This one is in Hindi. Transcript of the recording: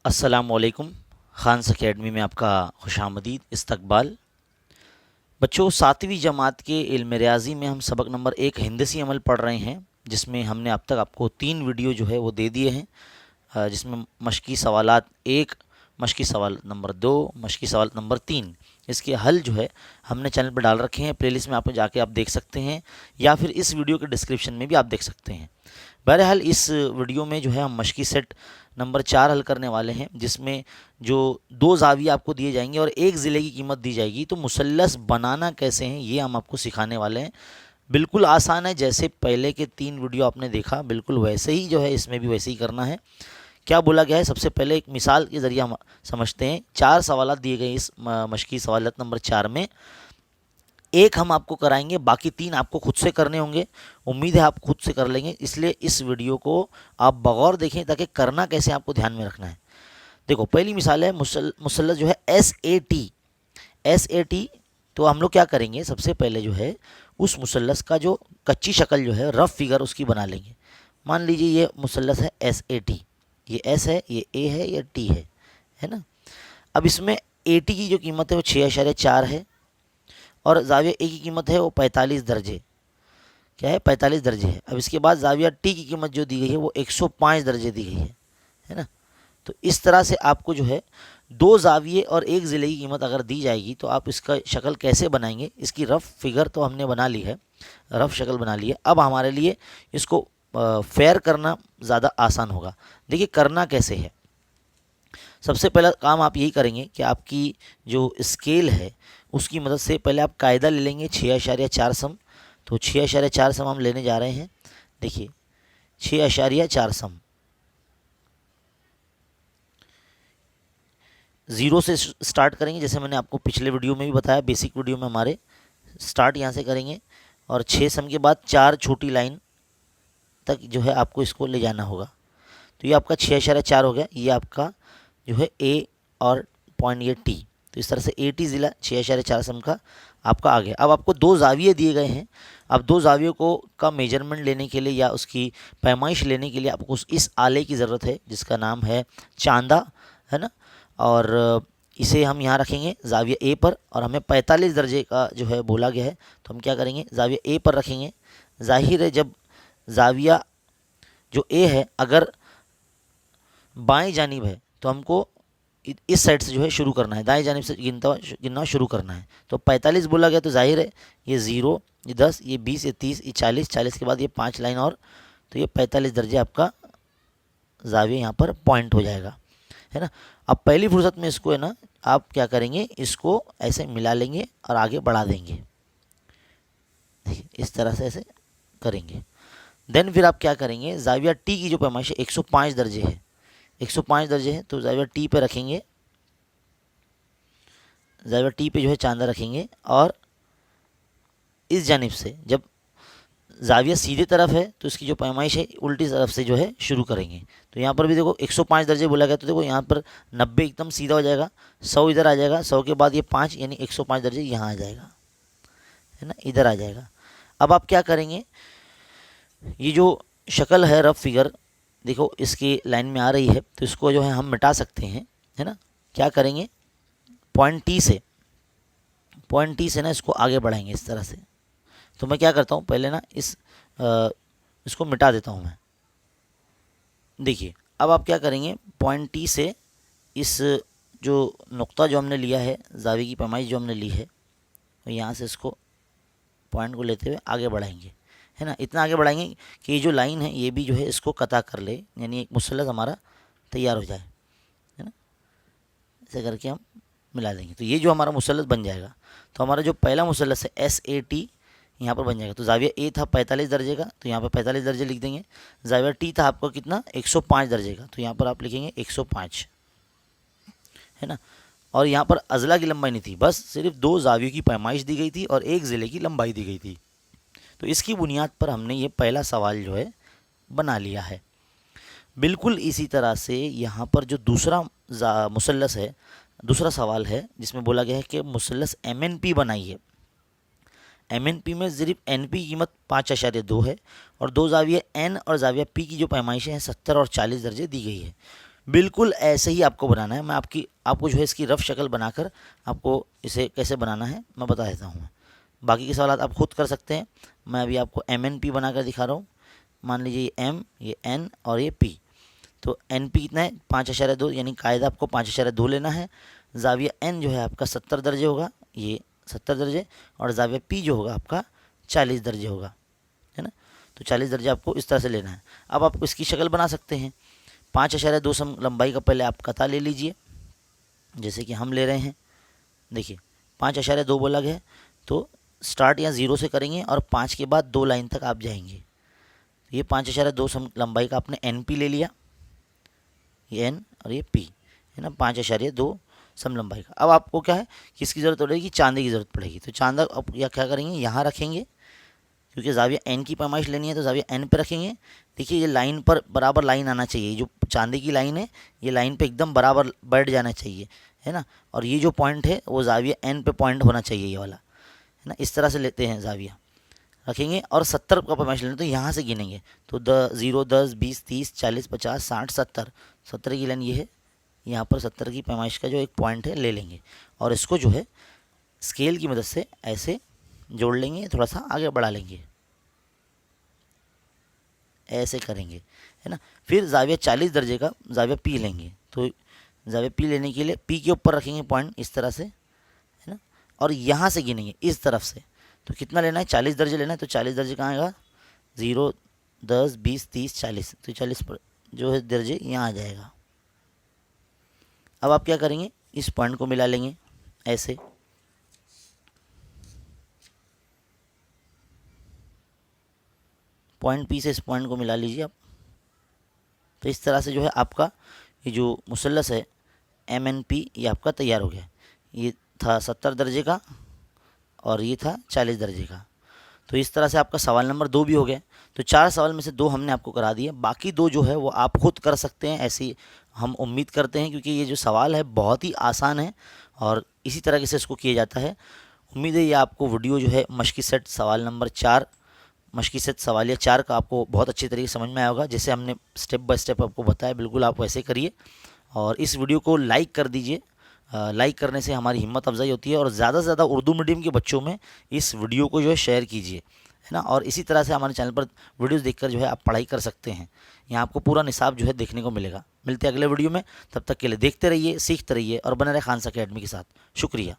अस्सलामुअलैकुम। खान्स अकेडमी में आपका खुशामदीद इस्तकबाल। बच्चों, 7वीं जमात के इल्म रियाज़ी में हम सबक नंबर 1 हिंदसी अमल पढ़ रहे हैं, जिसमें हमने अब तक आपको 3 वीडियो जो है वो दे दिए हैं, जिसमें मशकी सवालात 1, मशकी सवाल नंबर 2, मशकी सवाल नंबर 3, इसके हल जो है हमने चैनल पर डाल रखे हैं। प्लेलिस्ट में आप जाके आप देख सकते हैं, या फिर इस वीडियो के डिस्क्रिप्शन में भी आप देख सकते हैं। बहरहाल इस वीडियो में जो है हम मशकी सेट नंबर 4 हल करने वाले हैं, जिसमें जो 2 ज़ाविये आपको दिए जाएंगे और एक ज़िले की कीमत दी जाएगी। तो मुसल्लस बनाना कैसे हैं ये हम आपको सिखाने वाले हैं। बिल्कुल आसान है, जैसे पहले के 3 वीडियो आपने देखा बिल्कुल वैसे ही जो है इसमें भी वैसे ही करना है। क्या बोला गया है, सबसे पहले एक मिसाल के ज़रिए हम समझते हैं। 4 सवाल दिए गए इस मशकी सवालत नंबर 4 में। एक हम आपको कराएंगे, बाकी 3 आपको खुद से करने होंगे। उम्मीद है आप खुद से कर लेंगे, इसलिए इस वीडियो को आप बगौर देखें ताकि करना कैसे आपको ध्यान में रखना है। देखो, पहली मिसाल है मुसल्लस जो है एस ए टी। तो हम लोग क्या करेंगे, सबसे पहले जो है उस मुसल्लस का जो कच्ची शक्ल जो है, रफ फिगर उसकी बना लेंगे। मान लीजिए ये मुसल्लस है एस ए टी, ये एस है, ये ए है, ये टी है ना। अब इसमें ए टी की जो कीमत है वो 6.4 है, और ज़ाविया ए की कीमत है वो 45 दर्जे, क्या है 45 दर्जे है। अब इसके बाद ज़ाविया टी की कीमत जो दी गई है वो 105 दर्जे दी गई है ना। तो इस तरह से आपको जो है 2 ज़ाविये और एक ज़िले की कीमत अगर दी जाएगी तो आप इसका शक्ल कैसे बनाएंगे। इसकी रफ़ फिगर तो हमने बना ली है, रफ़ शक्ल बना ली है। अब हमारे लिए इसको फेयर करना ज़्यादा आसान होगा। देखिए करना कैसे है। सबसे पहला काम आप यही करेंगे कि आपकी जो स्केल है उसकी मदद से पहले आप कायदा ले लेंगे 6.4 सम। तो 6.4 सम हम लेने जा रहे हैं। देखिए 6.4 सम, 0 से स्टार्ट करेंगे, जैसे मैंने आपको पिछले वीडियो में भी बताया, बेसिक वीडियो में हमारे स्टार्ट यहाँ से करेंगे, और 6 सम के बाद 4 छोटी लाइन तक जो है आपको इसको ले जाना होगा। तो ये आपका 6.4 हो गया, ये आपका जो है ए और पॉइंट ये टी। तो इस तरह से ए टी ज़िला 6.4 सम का आपका आ गया। अब आपको 2 ज़ाविये दिए गए हैं। अब 2 ज़ावियों को का मेजरमेंट लेने के लिए या उसकी पैमाइश लेने के लिए आपको इस आले की ज़रूरत है, जिसका नाम है चांदा, है ना। और इसे हम यहाँ रखेंगे ज़ाविया ए पर, और हमें 45 दर्जे का जो है बोला गया है, तो हम क्या करेंगे ज़ाविया ए पर रखेंगे। जाहिर है जब ज़ाविया जो ए है अगर बाएं जानिब है तो हमको इस साइड से जो है शुरू करना है, दाएं जानिब से गिनना शुरू करना है। तो 45 बोला गया, तो जाहिर है ये 0, ये 10, ये 20, ये 30, ये 40, 40 के बाद ये 5 लाइन और, तो ये 45 दर्जे आपका ज़ाविया यहाँ पर पॉइंट हो जाएगा, है ना। अब पहली फुर्सत में इसको है ना आप क्या करेंगे, इसको ऐसे मिला लेंगे और आगे बढ़ा देंगे। देखिए इस तरह से ऐसे करेंगे। देन फिर आप क्या करेंगे, ज़ाविया टी की जो पैमाइश है 105 दर्जे है, 105 दर्जे है, तो ज़ाविया टी पे रखेंगे, ज़ाविया टी पे जो है चांदा रखेंगे, और इस जानिब से जब ज़ाविया सीधे तरफ है तो इसकी जो पैमाइश है उल्टी तरफ से जो है शुरू करेंगे। तो यहाँ पर भी देखो 105 दर्जे बोला गया, तो देखो यहाँ पर 90 एकदम सीधा हो जाएगा, 100 इधर आ जाएगा, 100 के बाद ये 5 यानी 105 दर्जे यहाँ आ जाएगा, है ना, इधर आ जाएगा। अब आप क्या करेंगे, ये जो शक्ल है रफ फिगर देखो इसकी लाइन में आ रही है, तो इसको जो है हम मिटा सकते हैं, है ना। क्या करेंगे, पॉइंट टी से ना इसको आगे बढ़ाएंगे इस तरह से। तो मैं क्या करता हूँ, पहले ना इसको मिटा देता हूँ मैं। देखिए अब आप क्या करेंगे, पॉइंट टी से इस जो नुक्ता जो हमने लिया है, ज़ाविये की पैमाइश जो हमने ली है, तो यहाँ से इसको पॉइंट को लेते हुए आगे बढ़ाएंगे, है ना। इतना आगे बढ़ाएंगे कि ये जो लाइन है ये भी जो है इसको कता कर ले, यानी एक मुसल्लस हमारा तैयार हो जाए, है ना। ऐसे करके हम मिला देंगे तो ये जो हमारा मुसल्लस बन जाएगा। तो हमारा जो पहला मुसल्लस है एस ए टी यहाँ पर बन जाएगा। तो ज़ाविया ए था 45 दर्जे का, तो यहाँ पर 45 दर्जे लिख देंगे। ज़ाविया टी था आपका कितना 105 दर्जे का, तो यहाँ पर आप लिखेंगे 105, है ना। और यहाँ पर अज़ला की लंबाई नहीं थी, बस सिर्फ 2 ज़ावियों की पैमाइश दी गई थी और एक ज़िले की लंबाई दी गई थी। तो इसकी बुनियाद पर हमने ये पहला सवाल जो है बना लिया है। बिल्कुल इसी तरह से यहाँ पर जो दूसरा मुसल्लस है, दूसरा सवाल है, जिसमें बोला गया है कि मुसल्लस एम एन पी बनाइए। एम एन पी में सिर्फ एन पी की कीमत 5.2 है, और 2 ज़ाविया एन और ज़ाविया पी की जो पैमाइशें हैं 70 और 40 दर्जे दी गई है। बिल्कुल ऐसे ही आपको बनाना है। मैं आपको जो है इसकी रफ शक्ल बनाकर आपको इसे कैसे बनाना है मैं बता देता हूँ। बाकी के सवाल आप खुद कर सकते हैं। मैं अभी आपको MNP बनाकर दिखा रहा हूँ। मान लीजिए ये M, ये N और ये P। तो NP कितना है 5.2, यानी कायदा आपको 5.2 लेना है। ज़ाविया N जो है आपका 70 दर्जे होगा, ये 70 दर्जे, और ज़ाविया P जो होगा आपका 40 दर्जे होगा, है ना। तो 40 दर्जे आपको इस तरह से लेना है। अब आप इसकी शक्ल बना सकते हैं। 5.2 सम लंबाई का पहले आप कता ले लीजिए, जैसे कि हम ले रहे हैं। देखिए 5.2 बोला गया है, तो स्टार्ट यहाँ 0 से करेंगे और 5 के बाद 2 लाइन तक आप जाएंगे। ये 5.2 सम लंबाई का आपने NP ले लिया, ये N और ये P, है ना, 5.2 सम लंबाई का। अब आपको क्या है, किसकी ज़रूरत पड़ेगी, चांदी की ज़रूरत पड़ेगी। तो चांदा अब या क्या करेंगे, यहाँ रखेंगे, क्योंकि ज़ाविया N की पैमाइश लेनी है तो ज़ाविया N पे रखेंगे। देखिए ये लाइन पर बराबर लाइन आना चाहिए, जो चांदी की लाइन है ये लाइन पे एकदम बराबर बैठ जाना चाहिए, है ना। और ये जो पॉइंट है वो ज़ाविया N पे पॉइंट होना चाहिए, ये वाला, है ना। इस तरह से लेते हैं ज़ाविया, रखेंगे और 70 का पैमाइश लेना, तो यहाँ से गिनेंगे। तो 0, 10, 20, 30, 40, 50, 60, 70, 70 की लाइन ये है। यहाँ पर 70 की पैमाइश का जो एक पॉइंट है ले लेंगे और इसको जो है स्केल की मदद से ऐसे जोड़ लेंगे, थोड़ा सा आगे बढ़ा लेंगे, ऐसे करेंगे, है ना। फिर ज़ाविया 40 दर्जे का ज़ाविया P लेंगे। तो ज़ाविया P लेने के लिए P के ऊपर रखेंगे पॉइंट इस तरह से, है ना, और यहाँ से गिनेंगे इस तरफ से। तो कितना लेना है, 40 दर्जे लेना है। तो 40 दर्जे कहाँ आएगा, 0, 10, 20, 30, 40, तो 40 पर जो है दर्जे यहाँ आ जाएगा। अब आप क्या करेंगे, इस पॉइंट को मिला लेंगे ऐसे, पॉइंट P से इस पॉइंट को मिला लीजिए आप। तो इस तरह से जो है आपका ये जो मुसल्लस है MNP ये आपका तैयार हो गया। ये था 70 दर्जे का और ये था 40 दर्जे का। तो इस तरह से आपका सवाल नंबर 2 भी हो गया। तो 4 सवाल में से 2 हमने आपको करा दिए, बाकी 2 जो है वो आप खुद कर सकते हैं, ऐसी हम उम्मीद करते हैं, क्योंकि ये जो सवाल है बहुत ही आसान है और इसी तरह से इसको किया जाता है। उम्मीद है ये आपको वीडियो जो है मशक़ी सेट सवाल नंबर 4, मशक़ी सेट सवालिया 4 का आपको बहुत अच्छी तरीके से समझ में आया होगा। जैसे हमने स्टेप बाय स्टेप आपको बताया, बिल्कुल आप वैसे करिए और इस वीडियो को लाइक कर दीजिए। लाइक करने से हमारी हिम्मत अफजाई होती है और ज़्यादा से ज़्यादा उर्दू मीडियम के बच्चों में इस वीडियो को जो है शेयर कीजिए, है ना। और इसी तरह से हमारे चैनल पर वीडियोस देखकर जो है आप पढ़ाई कर सकते हैं। यहाँ आपको पूरा निसाब जो है देखने को मिलेगा। मिलते हैं अगले वीडियो में, तब तक के लिए देखते रहिए, सीखते रहिए और बने रहे खान सा अकेडमी के साथ। शुक्रिया।